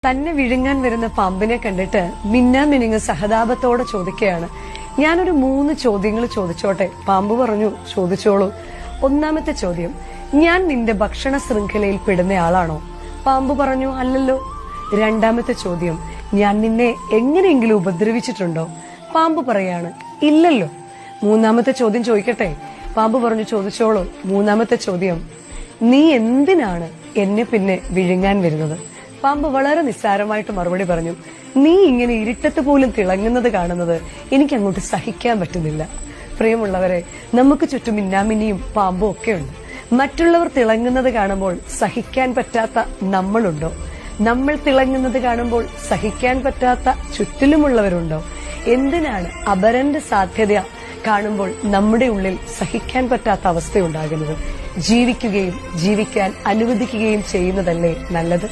തന്നെ വിഴുങ്ങാൻ വരുന്ന പാമ്പിനെ കണ്ടിട്ട് മിന്നാമിനുങ്ങ് സഹതാപത്തോടെ ചോദിക്കുകയാണ്, ഞാനൊരു 3 ചോദ്യങ്ങൾ ചോദിച്ചോട്ടെ? പാമ്പ് പറഞ്ഞു, ചോദിച്ചോളൂ. ഒന്നാമത്തെ ചോദ്യം, ഞാൻ നിന്റെ ഭക്ഷണ ശൃംഖലയിൽ പെടുന്ന ആളാണോ? പാമ്പ് പറഞ്ഞു, അല്ലല്ലോ. രണ്ടാമത്തെ ചോദ്യം, ഞാൻ നിന്നെ എങ്ങനെയെങ്കിലും ഉപദ്രവിച്ചിട്ടുണ്ടോ? പാമ്പ് പറയാണ്, ഇല്ലല്ലോ. മൂന്നാമത്തെ ചോദ്യം ചോദിക്കട്ടെ? പാമ്പ് പറഞ്ഞു, ചോദിച്ചോളൂ. മൂന്നാമത്തെ ചോദ്യം, നീ എന്തിനാണ് എന്നെ പിന്നെ വിഴുങ്ങാൻ വരുന്നത്? പാമ്പ് വളരെ നിസ്സാരമായിട്ട് മറുപടി പറഞ്ഞു, നീ ഇങ്ങനെ ഇരുട്ടത്ത് പോലും തിളങ്ങുന്നത് കാണുന്നത് എനിക്ക് അങ്ങോട്ട് സഹിക്കാൻ പറ്റുന്നില്ല. പ്രിയമുള്ളവരെ, നമുക്ക് ചുറ്റും മിന്നാമിന്നിയും പാമ്പും ഒക്കെ ഉണ്ട്. മറ്റുള്ളവർ തിളങ്ങുന്നത് കാണുമ്പോൾ സഹിക്കാൻ പറ്റാത്ത നമ്മളുണ്ടോ? നമ്മൾ തിളങ്ങുന്നത് കാണുമ്പോൾ സഹിക്കാൻ പറ്റാത്ത ചുറ്റിലുമുള്ളവരുണ്ടോ? എന്തിനാണ് അപരന്റെ സാധ്യത കാണുമ്പോൾ നമ്മുടെ ഉള്ളിൽ സഹിക്കാൻ പറ്റാത്ത അവസ്ഥയുണ്ടാകുന്നത്? ജീവിക്കുകയും ജീവിക്കാൻ അനുവദിക്കുകയും ചെയ്യുന്നതല്ലേ നല്ലത്?